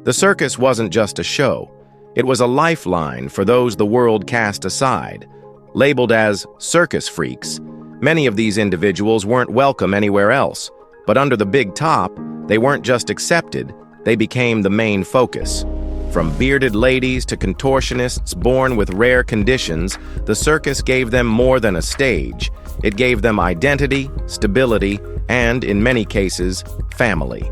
The circus wasn't just a show. It was a lifeline for those the world cast aside. Labeled as circus freaks, many of these individuals weren't welcome anywhere else. But under the big top, they weren't just accepted, they became the main focus. From bearded ladies to contortionists born with rare conditions, the circus gave them more than a stage. It gave them identity, stability, and, in many cases, family.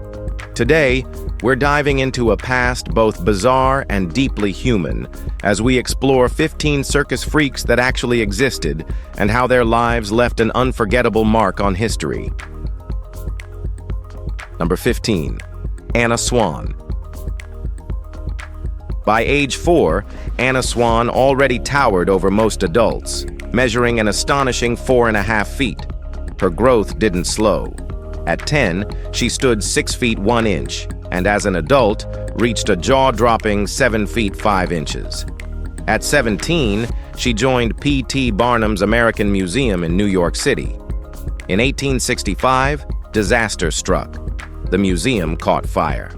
Today, we're diving into a past both bizarre and deeply human as we explore 15 circus freaks that actually existed and how their lives left an unforgettable mark on history. Number 15. Anna Swan. By age 4, Anna Swan already towered over most adults, measuring an astonishing 4.5 feet. Her growth didn't slow. At 10, she stood 6 feet 1 inch, and as an adult, reached a jaw-dropping 7 feet 5 inches. At 17, she joined P.T. Barnum's American Museum in New York City. In 1865, disaster struck. The museum caught fire.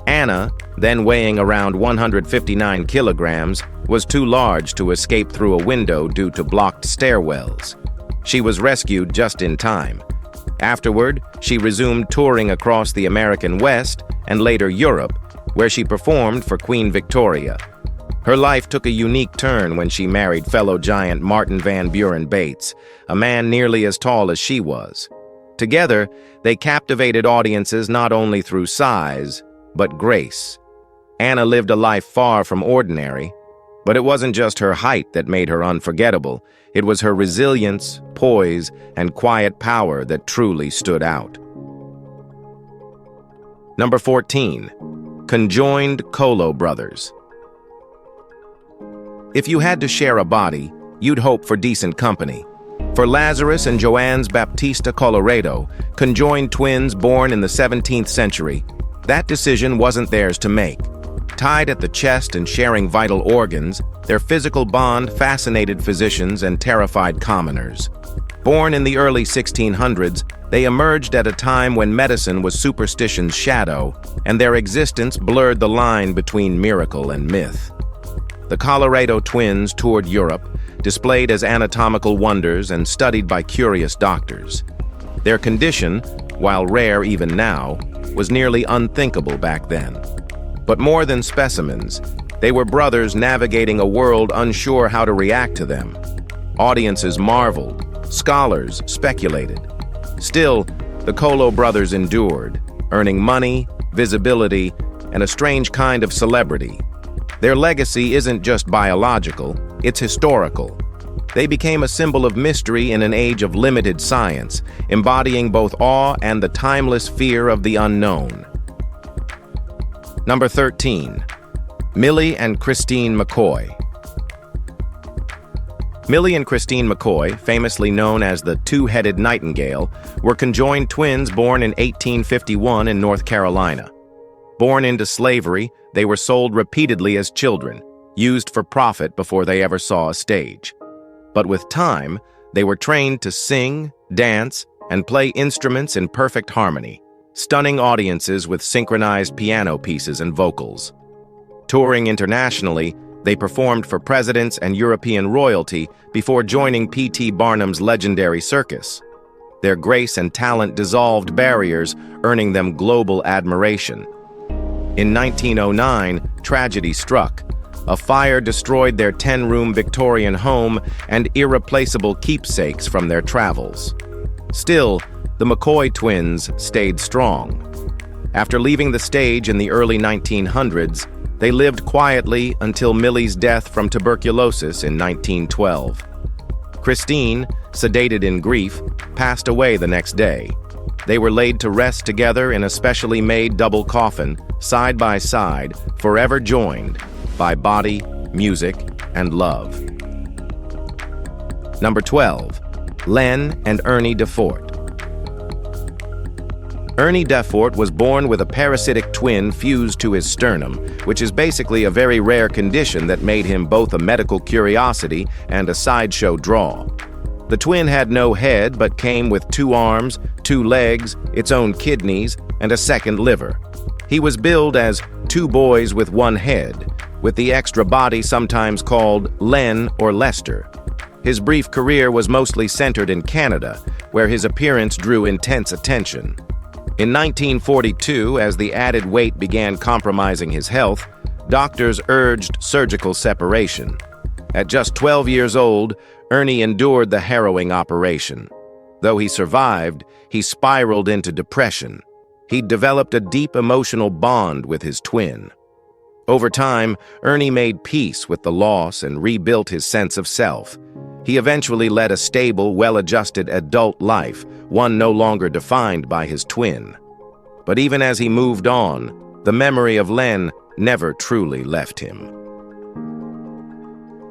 Anna, then weighing around 159 kilograms, was too large to escape through a window due to blocked stairwells. She was rescued just in time. Afterward, she resumed touring across the American West and later Europe, where she performed for Queen Victoria. Her life took a unique turn when she married fellow giant Martin Van Buren Bates, a man nearly as tall as she was. Together, they captivated audiences not only through size, but grace. Anna lived a life far from ordinary, but it wasn't just her height that made her unforgettable. It was her resilience, poise, and quiet power that truly stood out. Number 14. Conjoined Colo Brothers. If you had to share a body, you'd hope for decent company. For Lazarus and Joannes Baptista Colloredo, conjoined twins born in the 17th century, that decision wasn't theirs to make. Tied at the chest and sharing vital organs, their physical bond fascinated physicians and terrified commoners. Born in the early 1600s, they emerged at a time when medicine was superstition's shadow, and their existence blurred the line between miracle and myth. The Colloredo twins toured Europe, displayed as anatomical wonders and studied by curious doctors. Their condition, while rare even now, was nearly unthinkable back then. But more than specimens, they were brothers navigating a world unsure how to react to them. Audiences marveled, scholars speculated. Still, the Colo brothers endured, earning money, visibility, and a strange kind of celebrity. Their legacy isn't just biological, it's historical. They became a symbol of mystery in an age of limited science, embodying both awe and the timeless fear of the unknown. Number 13. Millie and Christine McCoy. Millie and Christine McCoy, famously known as the Two-Headed Nightingale, were conjoined twins born in 1851 in North Carolina. Born into slavery, they were sold repeatedly as children, used for profit before they ever saw a stage. But with time, they were trained to sing, dance, and play instruments in perfect harmony, stunning audiences with synchronized piano pieces and vocals. Touring internationally, they performed for presidents and European royalty before joining P.T. Barnum's legendary Circus. Their grace and talent dissolved barriers, earning them global admiration. In 1909, tragedy struck. A fire destroyed their 10-room Victorian home and irreplaceable keepsakes from their travels. Still, the McCoy twins stayed strong. After leaving the stage in the early 1900s, they lived quietly until Millie's death from tuberculosis in 1912. Christine, sedated in grief, passed away the next day. They were laid to rest together in a specially made double coffin, side by side, forever joined by body, music, and love. Number 12. Len and Ernie Defort. Ernie Defort was born with a parasitic twin fused to his sternum, which is basically a very rare condition that made him both a medical curiosity and a sideshow draw. The twin had no head but came with 2 arms, 2 legs, its own kidneys, and a second liver. He was billed as two boys with one head, with the extra body sometimes called Len or Lester. His brief career was mostly centered in Canada, where his appearance drew intense attention. In 1942, as the added weight began compromising his health, doctors urged surgical separation. At just 12 years old, Ernie endured the harrowing operation. Though he survived, he spiraled into depression. He'd developed a deep emotional bond with his twin. Over time, Ernie made peace with the loss and rebuilt his sense of self. He eventually led a stable, well-adjusted adult life, one no longer defined by his twin. But even as he moved on, the memory of Len never truly left him.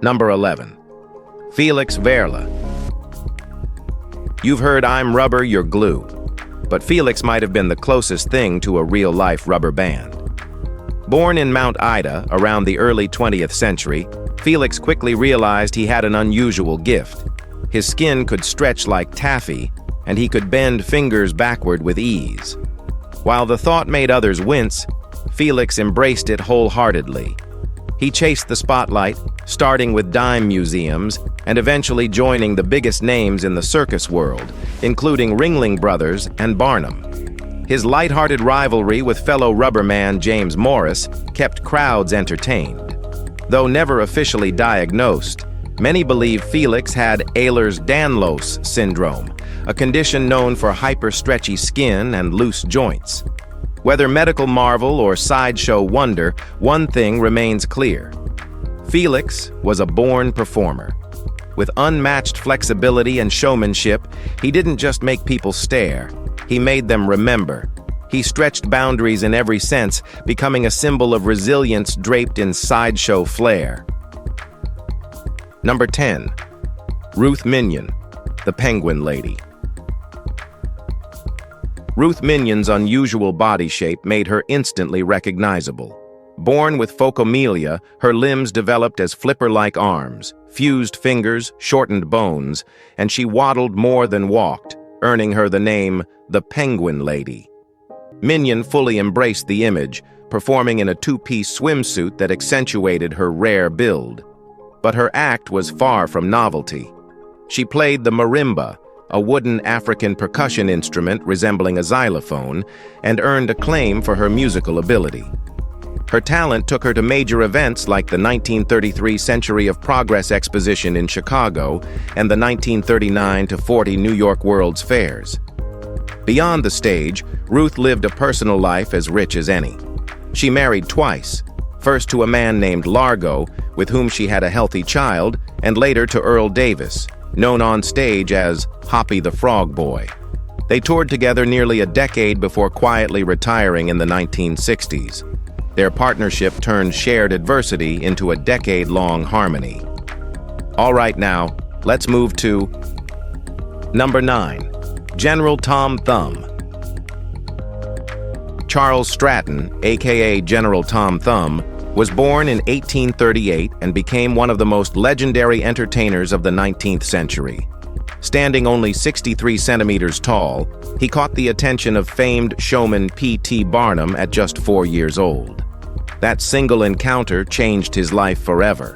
Number 11. Felix Vera. You've heard "I'm rubber, you're glue," but Felix might have been the closest thing to a real-life rubber band. Born in Mount Ida around the early 20th century, Felix quickly realized he had an unusual gift. His skin could stretch like taffy, and he could bend fingers backward with ease. While the thought made others wince, Felix embraced it wholeheartedly. He chased the spotlight, starting with dime museums and eventually joining the biggest names in the circus world, including Ringling Brothers and Barnum. His lighthearted rivalry with fellow rubberman James Morris kept crowds entertained. Though never officially diagnosed, many believe Felix had Ehlers-Danlos syndrome, a condition known for hyper-stretchy skin and loose joints. Whether medical marvel or sideshow wonder, one thing remains clear. Felix was a born performer. With unmatched flexibility and showmanship, he didn't just make people stare, he made them remember. He stretched boundaries in every sense, becoming a symbol of resilience draped in sideshow flair. Number 10. Ruth Minion, the Penguin Lady. Ruth Minion's unusual body shape made her instantly recognizable. Born with phocomelia, her limbs developed as flipper-like arms, fused fingers, shortened bones, and she waddled more than walked, earning her the name the Penguin Lady. Minion fully embraced the image, performing in a two-piece swimsuit that accentuated her rare build. But her act was far from novelty. She played the marimba, a wooden African percussion instrument resembling a xylophone, and earned acclaim for her musical ability. Her talent took her to major events like the 1933 Century of Progress Exposition in Chicago and the 1939-40 New York World's Fairs. Beyond the stage, Ruth lived a personal life as rich as any. She married twice, first to a man named Largo, with whom she had a healthy child, and later to Earl Davis, known on stage as Hoppy the Frog Boy. They toured together nearly a decade before quietly retiring in the 1960s. Their partnership turned shared adversity into a decade-long harmony. All right, now, let's move to number 9. General Tom Thumb. Charles Stratton, aka General Tom Thumb, was born in 1838 and became one of the most legendary entertainers of the 19th century. Standing only 63 centimeters tall, he caught the attention of famed showman P.T. Barnum at just 4 years old. That single encounter changed his life forever.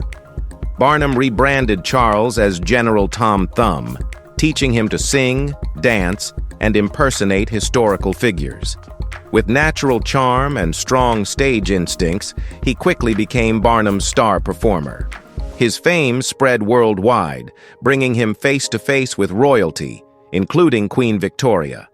Barnum rebranded Charles as General Tom Thumb, teaching him to sing, dance, and impersonate historical figures. With natural charm and strong stage instincts, he quickly became Barnum's star performer. His fame spread worldwide, bringing him face-to-face with royalty, including Queen Victoria.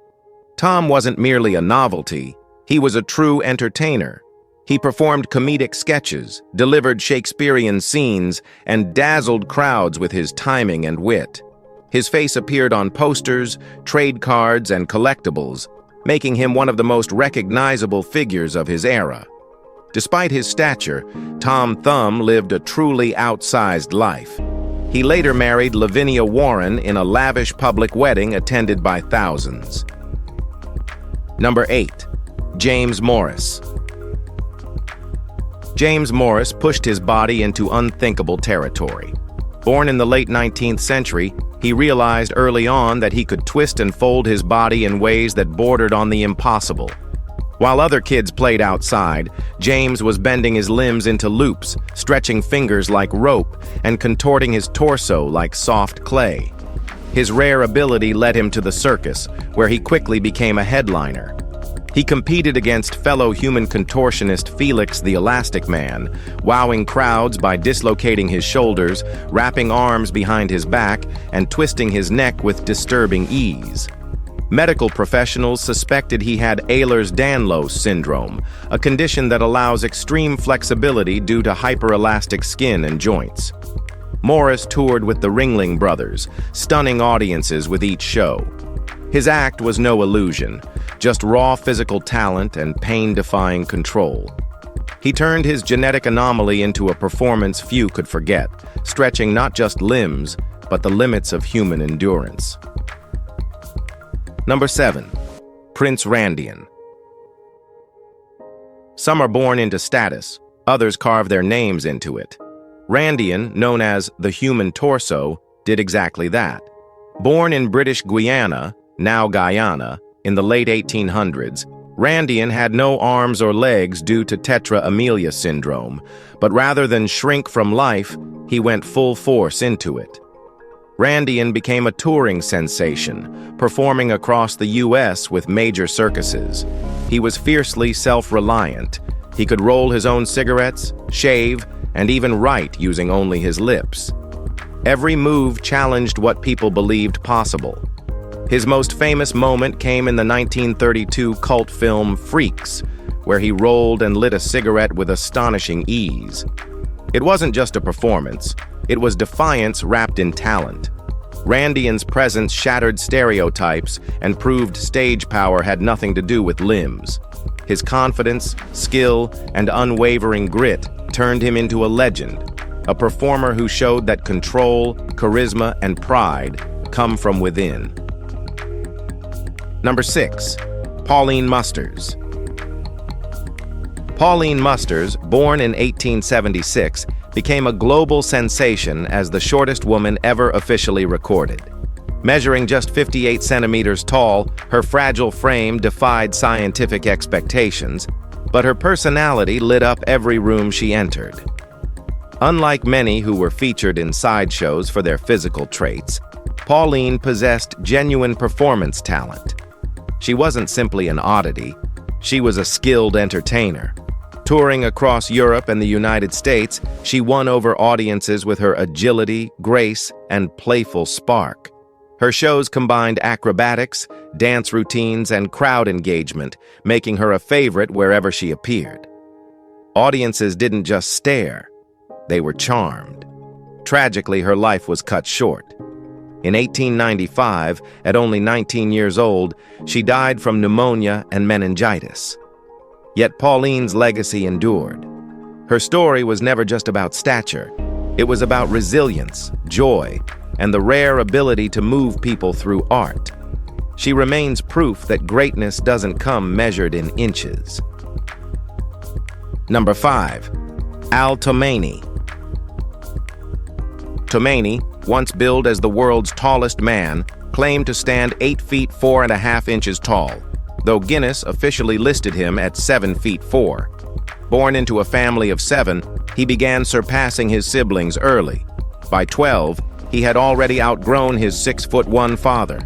Tom wasn't merely a novelty, he was a true entertainer. He performed comedic sketches, delivered Shakespearean scenes, and dazzled crowds with his timing and wit. His face appeared on posters, trade cards, and collectibles, making him one of the most recognizable figures of his era. Despite his stature, Tom Thumb lived a truly outsized life. He later married Lavinia Warren in a lavish public wedding attended by thousands. Number 8. James Morris. James Morris pushed his body into unthinkable territory. Born in the late 19th century, he realized early on that he could twist and fold his body in ways that bordered on the impossible. While other kids played outside, James was bending his limbs into loops, stretching fingers like rope, and contorting his torso like soft clay. His rare ability led him to the circus, where he quickly became a headliner. He competed against fellow human contortionist Felix the Elastic Man, wowing crowds by dislocating his shoulders, wrapping arms behind his back, and twisting his neck with disturbing ease. Medical professionals suspected he had Ehlers-Danlos syndrome, a condition that allows extreme flexibility due to hyperelastic skin and joints. Morris toured with the Ringling Brothers, stunning audiences with each show. His act was no illusion, just raw physical talent and pain-defying control. He turned his genetic anomaly into a performance few could forget, stretching not just limbs, but the limits of human endurance. Number 7. Prince Randian. Some are born into status, others carve their names into it. Randian, known as the human torso, did exactly that. Born in British Guiana, now Guyana, in the late 1800s, Randian had no arms or legs due to tetra amelia syndrome, but rather than shrink from life, he went full force into it. Randian became a touring sensation, performing across the U.S. with major circuses. He was fiercely self-reliant. He could roll his own cigarettes, shave, and even write using only his lips. Every move challenged what people believed possible. His most famous moment came in the 1932 cult film Freaks, where he rolled and lit a cigarette with astonishing ease. It wasn't just a performance. It was defiance wrapped in talent. Randian's presence shattered stereotypes and proved stage power had nothing to do with limbs. His confidence, skill, and unwavering grit turned him into a legend, a performer who showed that control, charisma, and pride come from within. Number 6. Pauline Musters. Pauline Musters, born in 1876, became a global sensation as the shortest woman ever officially recorded. Measuring just 58 centimeters tall, her fragile frame defied scientific expectations, but her personality lit up every room she entered. Unlike many who were featured in sideshows for their physical traits, Pauline possessed genuine performance talent. She wasn't simply an oddity, she was a skilled entertainer. Touring across Europe and the United States, she won over audiences with her agility, grace, and playful spark. Her shows combined acrobatics, dance routines, and crowd engagement, making her a favorite wherever she appeared. Audiences didn't just stare, they were charmed. Tragically, her life was cut short. In 1895, at only 19 years old, she died from pneumonia and meningitis. Yet Pauline's legacy endured. Her story was never just about stature. It was about resilience, joy, and the rare ability to move people through art. She remains proof that greatness doesn't come measured in inches. Number 5. Alto Tomi. Tomi, once billed as the world's tallest man, claimed to stand 8 feet 4.5 inches tall, though Guinness officially listed him at 7 feet 4. Born into a family of 7, he began surpassing his siblings early. By 12, he had already outgrown his 6'1" father.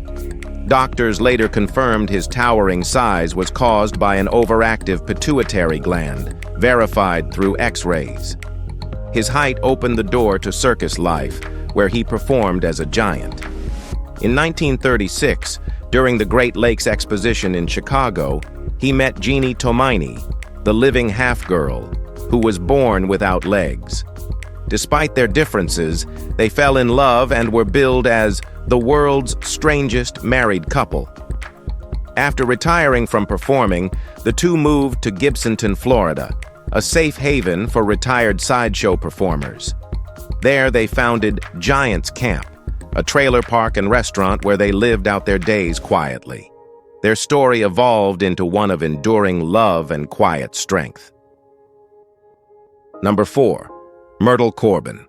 Doctors later confirmed his towering size was caused by an overactive pituitary gland, verified through X-rays. His height opened the door to circus life, where he performed as a giant. In 1936, during the Great Lakes Exposition in Chicago, he met Jeannie Tomaini, the living half-girl, who was born without legs. Despite their differences, they fell in love and were billed as the world's strangest married couple. After retiring from performing, the two moved to Gibsonton, Florida, a safe haven for retired sideshow performers. There they founded Giant's Camp, a trailer park and restaurant where they lived out their days quietly. Their story evolved into one of enduring love and quiet strength. Number 4. Myrtle Corbin.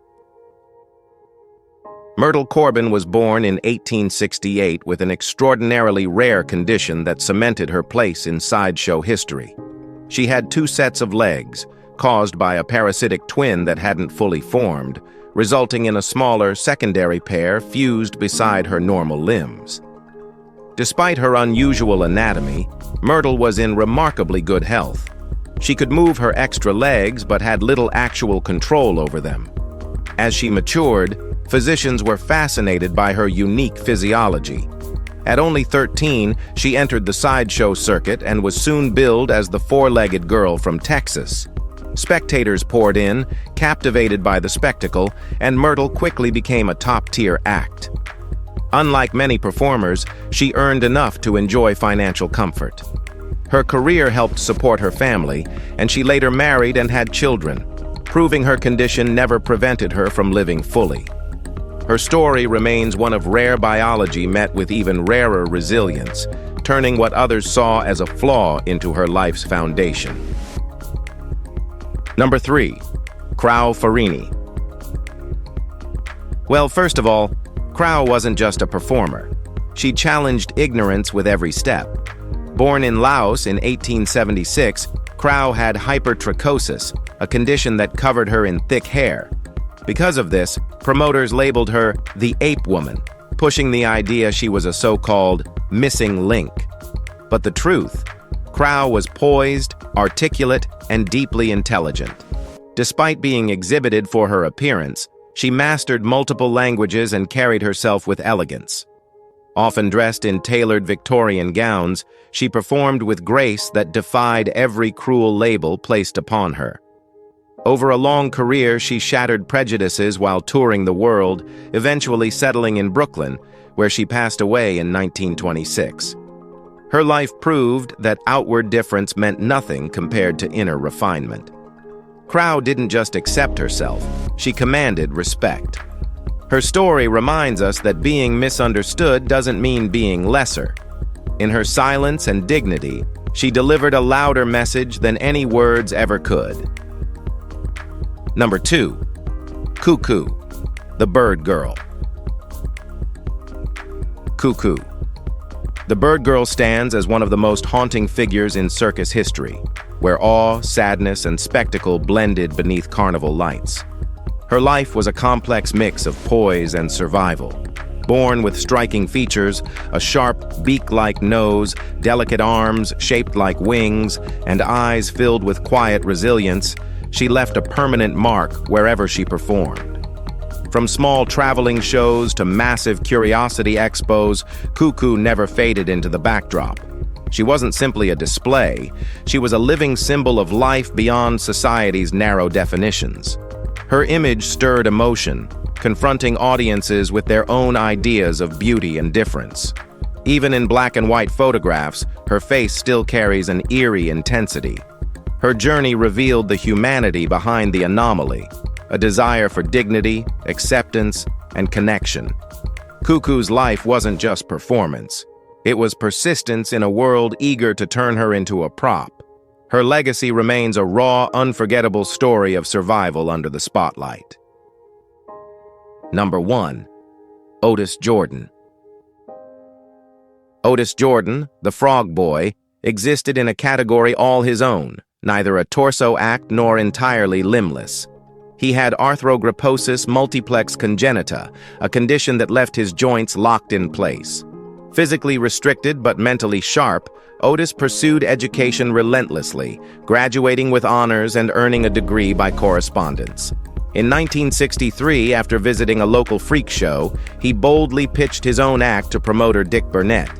Myrtle Corbin was born in 1868 with an extraordinarily rare condition that cemented her place in sideshow history. She had 2 sets of legs, caused by a parasitic twin that hadn't fully formed, resulting in a smaller secondary pair fused beside her normal limbs. Despite her unusual anatomy, Myrtle was in remarkably good health. She could move her extra legs but had little actual control over them. As she matured, physicians were fascinated by her unique physiology. At only 13, she entered the sideshow circuit and was soon billed as the 4-legged girl from Texas. Spectators poured in, captivated by the spectacle, and Myrtle quickly became a top-tier act. Unlike many performers, she earned enough to enjoy financial comfort. Her career helped support her family, and she later married and had children, proving her condition never prevented her from living fully. Her story remains one of rare biology met with even rarer resilience, turning what others saw as a flaw into her life's foundation. Number 3. Kraoo Farini. Well, first of all, Kraoo wasn't just a performer. She challenged ignorance with every step. Born in Laos in 1876, Kraoo had hypertrichosis, a condition that covered her in thick hair. Because of this, promoters labeled her the Ape Woman, pushing the idea she was a so-called missing link. But the truth, Kraoo was poised, articulate, and deeply intelligent. Despite being exhibited for her appearance, she mastered multiple languages and carried herself with elegance. Often dressed in tailored Victorian gowns, she performed with grace that defied every cruel label placed upon her. Over a long career, she shattered prejudices while touring the world, eventually settling in Brooklyn, where she passed away in 1926. Her life proved that outward difference meant nothing compared to inner refinement. Kraoo didn't just accept herself, she commanded respect. Her story reminds us that being misunderstood doesn't mean being lesser. In her silence and dignity, she delivered a louder message than any words ever could. Number 2. Cuckoo, the Bird Girl. Cuckoo. The Bird Girl stands as one of the most haunting figures in circus history, where awe, sadness, and spectacle blended beneath carnival lights. Her life was a complex mix of poise and survival. Born with striking features, a sharp, beak-like nose, delicate arms shaped like wings, and eyes filled with quiet resilience, she left a permanent mark wherever she performed. From small traveling shows to massive curiosity expos, Cuckoo never faded into the backdrop. She wasn't simply a display, she was a living symbol of life beyond society's narrow definitions. Her image stirred emotion, confronting audiences with their own ideas of beauty and difference. Even in black and white photographs, her face still carries an eerie intensity. Her journey revealed the humanity behind the anomaly, a desire for dignity, acceptance, and connection. Cuckoo's life wasn't just performance. It was persistence in a world eager to turn her into a prop. Her legacy remains a raw, unforgettable story of survival under the spotlight. Number 1. Otis Jordan. Otis Jordan, the Frog Boy, existed in a category all his own, neither a torso act nor entirely limbless. He had arthrogryposis multiplex congenita, a condition that left his joints locked in place. Physically restricted but mentally sharp, Otis pursued education relentlessly, graduating with honors and earning a degree by correspondence. In 1963, after visiting a local freak show, he boldly pitched his own act to promoter Dick Burnett.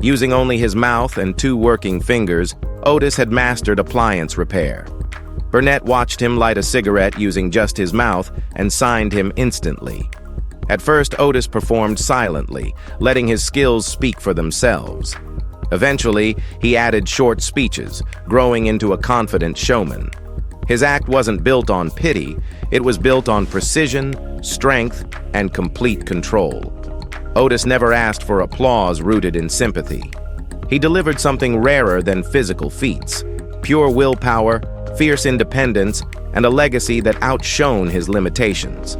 Using only his mouth and 2 working fingers, Otis had mastered appliance repair. Burnett watched him light a cigarette using just his mouth and signed him instantly. At first, Otis performed silently, letting his skills speak for themselves. Eventually, he added short speeches, growing into a confident showman. His act wasn't built on pity, it was built on precision, strength, and complete control. Otis never asked for applause rooted in sympathy. He delivered something rarer than physical feats: pure willpower, fierce independence, and a legacy that outshone his limitations.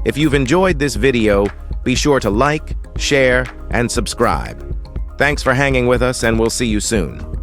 If you've enjoyed this video, be sure to like, share, and subscribe. Thanks for hanging with us, and we'll see you soon.